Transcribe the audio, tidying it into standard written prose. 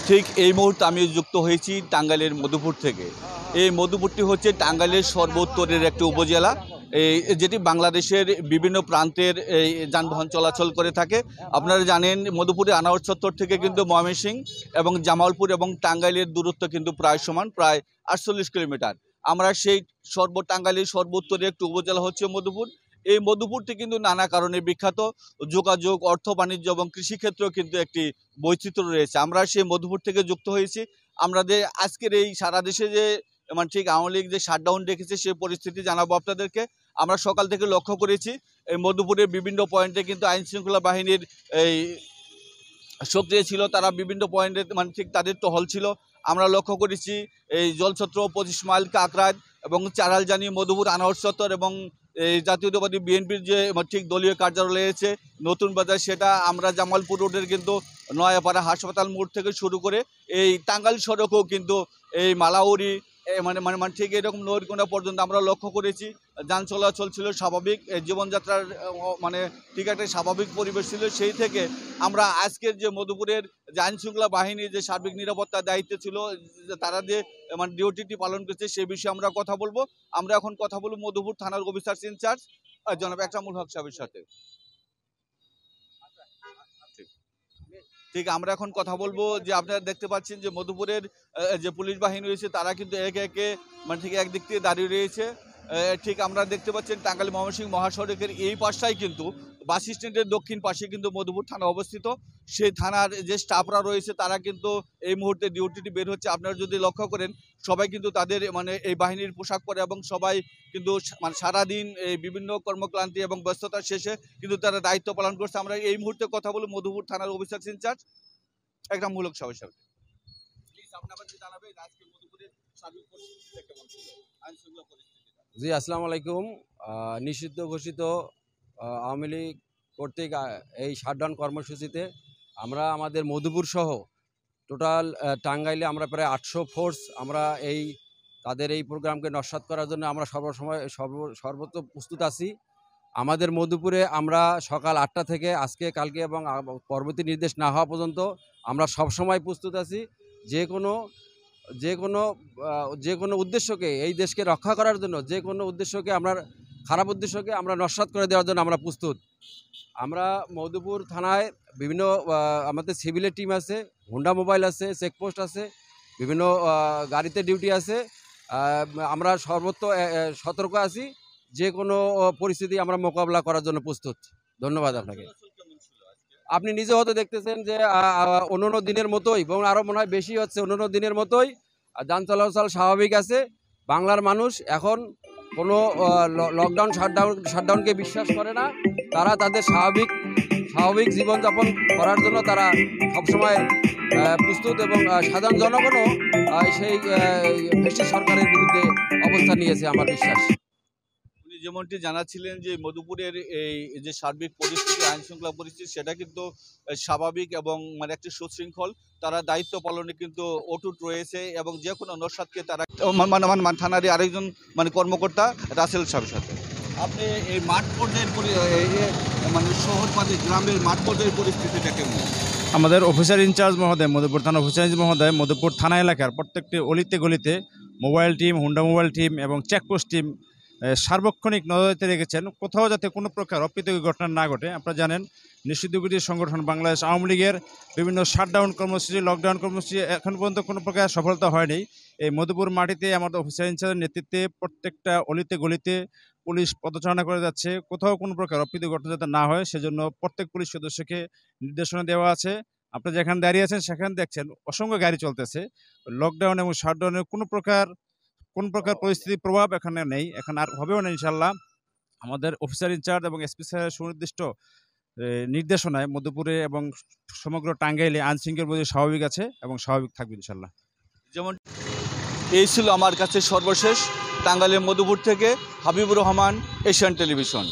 ঠিক এই মুহূর্তে আমি যুক্ত হয়েছি টাঙ্গাইলের মধুপুর থেকে। এই মধুপুরটি হচ্ছে টাঙ্গাইলের সর্বোত্তরের একটি উপজেলা, যেটি বাংলাদেশের বিভিন্ন প্রান্তের এই যানবাহন চলাচল করে থাকে। আপনারা জানেন মধুপুরে আনোয়ার চত্বর থেকে কিন্তু ময়মনসিংহ এবং জামালপুর এবং টাঙ্গাইলের দূরত্ব কিন্তু প্রায় সমান, প্রায় 48 কিলোমিটার। আমরা সেই টাঙ্গাইলের সর্বোত্তরের একটি উপজেলা হচ্ছে মধুপুর। এই মধুপুরটি কিন্তু নানা কারণে বিখ্যাত। যোগাযোগ, অর্থ বাণিজ্য এবং কৃষিক্ষেত্রেও কিন্তু একটি বৈচিত্র্য রয়েছে। আমরা সেই মধুপুর থেকে যুক্ত হয়েছি। আমাদের আজকের এই সারা দেশে যে ঠিক আওয়ামী লীগ যে শাটডাউন রেখেছে সেই পরিস্থিতি জানাবো আপনাদেরকে। আমরা সকাল থেকে লক্ষ্য করেছি এই মধুপুরের বিভিন্ন পয়েন্টে কিন্তু আইন শৃঙ্খলা বাহিনীর এই সক্রিয় ছিল, তারা বিভিন্ন পয়েন্টে ঠিক তাদের টহল ছিল। আমরা লক্ষ্য করেছি এই জলছত্র, 25 মাইল, কাকরাইল এবং চারালজানি, মধুপুর, আনোয়ার চত্বর এবং এই জাতীয়তাবাদী বিএনপির যে ঠিক দলীয় কার্যালয় রয়েছে নতুন বাজার, সেটা আমরা জামালপুর রোডের কিন্তু নয়াপাড়া হাসপাতাল মোড় থেকে শুরু করে এই টাঙ্গাইল সড়কও কিন্তু এই মালাউরি ঠিক এরকম নৈরকোনা পর্যন্ত আমরা লক্ষ্য করেছি যান চলাচল ছিল স্বাভাবিক, জীবনযাত্রার ঠিক একটা স্বাভাবিক পরিবেশ ছিল। সেই থেকে আমরা আজকের যে মধুপুরের যে আইন শৃঙ্খলা বাহিনী যে সার্বিক নিরাপত্তার দায়িত্ব ছিল, তারা যে ডিউটিটি পালন করছে সেই বিষয়ে আমরা কথা বলবো। আমরা এখন কথা বলবো মধুপুর থানার অফিসার ইনচার্জ জনাব একরামুল হক সাহেবের সাথে। ঠিক আমরা এখন কথা বলবো যে আপনারা দেখতে পাচ্ছেন যে মধুপুরের যে পুলিশ বাহিনী রয়েছে তারা কিন্তু একে একে ঠিক একদিক থেকে দাঁড়িয়ে রয়েছে। ঠিক আমরা দেখতে পাচ্ছেন টাঙ্গাইল ময়মনসিংহ মহাসড়কের এই পাশটাই কিন্তু বাস স্ট্যান্ডের দক্ষিণ পাশে কিন্তু মধুপুর থানা অবস্থিত। সেই থানার যে স্টাফরা রয়েছে তারা কিন্তু এই মুহূর্তে ডিউটিটি বের হচ্ছে। আপনারা যদি লক্ষ্য করেন সবাই কিন্তু তাদের এই বাহিনীর পোশাক পরে এবং সবাই কিন্তু সারাদিন এই বিভিন্ন কর্মক্লান্তি এবং ব্যস্ততার শেষে কিন্তু তারা দায়িত্ব পালন করছে। আমরা এই মুহূর্তে কথা বলি মধুপুর থানার অফিসার ইনচার্জ একরামুল হক সাহেবের সাথে। জি, আসসালামু আলাইকুম। নিষিদ্ধ ঘোষিত আওয়ামী লীগ কর্তৃক এই শাটডাউন কর্মসূচিতে আমরা আমাদের মধুপুর সহ টোটাল টাঙ্গাইলে আমরা প্রায় 800 ফোর্স আমরা তাদের এই প্রোগ্রামকে নস্যাৎ করার জন্য আমরা সর্বত্র প্রস্তুত আছি। আমাদের মধুপুরে আমরা সকাল 8টা থেকে আজকে, কালকে এবং পরবর্তী নির্দেশ না হওয়া পর্যন্ত আমরা সবসময় প্রস্তুত আছি। যে কোনো উদ্দেশ্যকে, এই দেশকে রক্ষা করার জন্য যে কোনো উদ্দেশ্যকে, আমরা খারাপ উদ্দেশ্যকে আমরা নস্যাৎ করে দেওয়ার জন্য আমরা প্রস্তুত। আমরা মধুপুর থানায় বিভিন্ন আমাদের সিভিলের টিম আছে, হুন্ডা মোবাইল আছে, চেকপোস্ট আছে, বিভিন্ন গাড়িতে ডিউটি আছে। আমরা সর্বত্র সতর্ক আছি, যে কোনো পরিস্থিতি আমরা মোকাবিলা করার জন্য প্রস্তুত। ধন্যবাদ আপনাকে। আপনি নিজে হয়তো দেখতেছেন যে অন্যান্য দিনের মতোই এবং আরও মনে হয় বেশি হচ্ছে, অন্যান্য দিনের মতোই যান চলাচল স্বাভাবিক আছে। বাংলার মানুষ এখন কোনো লকডাউন শাটডাউনকে বিশ্বাস করে না। তারা তাদের স্বাভাবিক জীবনযাপন করার জন্য তারা সবসময় প্রস্তুত এবং সাধারণ জনগণও সেই ফ্যাসিস্ট সরকারের বিরুদ্ধে অবস্থান নিয়েছে আমার বিশ্বাস। যেমনটি জানাচ্ছিলেন যে মধুপুরের এই যে সার্বিক পরিস্থিতি, আইন শৃঙ্খলা পরিস্থিতি, সেটা কিন্তু স্বাভাবিক এবং একটি সুশৃঙ্খল। তারা দায়িত্ব পালনে কিন্তু অটুট রয়েছে এবং যে কোনো নস্যাৎকে তারা থানারই আরেকজন কর্মকর্তা রাসেল সাহেবের সাথে। আপনি এই মাঠ পর্যায়ের শহর পাশে গ্রামের মাঠ পর্যায়ের পরিস্থিতিটা কেমন? আমাদের অফিসার ইনচার্জ মহোদয়, মধুপুর থানা অফিসার ইনচার্জ মহোদয় মধুপুর থানা এলাকার প্রত্যেকটি অলিতে গলিতে mobile team, Honda mobile team এবং চেকপোস্ট টিম সার্বক্ষণিক নজরদারিতে রেখেছেন, কোথাও যাতে কোনো প্রকার অপ্রীতিকর ঘটনা না ঘটে। আপনারা জানেন নিষিদ্ধ ঘোষিত সংগঠন বাংলাদেশ আওয়ামী লীগের বিভিন্ন শাটডাউন কর্মসূচি, লকডাউন কর্মসূচি এখন পর্যন্ত কোনো প্রকার সফলতা হয়নি। এই মধুপুর মাটিতে আমাদের অফিসার ইনচার্জের নেতৃত্বে প্রত্যেকটা অলিতে গলিতে পুলিশ পদচারণা করে যাচ্ছে, কোথাও কোনো প্রকার অপ্রীতিকর ঘটনা যাতে না হয় সেজন্য প্রত্যেক পুলিশ সদস্যকে নির্দেশনা দেওয়া আছে। আপনারা যেখানে দাঁড়িয়ে আছেন সেখানে দেখছেন অসংখ্য গাড়ি চলতেছে। লকডাউন এবং শাটডাউনের কোনো প্রকার পরিস্থিতির প্রভাব এখানে নেই, এখন আর হবেও না ইনশাল্লাহ। আমাদের অফিসার ইনচার্জ এবং এসপি স্যারের সুনির্দিষ্ট নির্দেশনায় মধুপুরে এবং সমগ্র টাঙ্গাইলে আইন শৃঙ্খলা স্বাভাবিক আছে এবং স্বাভাবিক থাকবে ইনশাল্লাহ। যেমন এই ছিল আমার কাছে সর্বশেষ টাঙ্গাইলের মধুপুর থেকে হাবিবুর রহমান, এশিয়ান টেলিভিশন।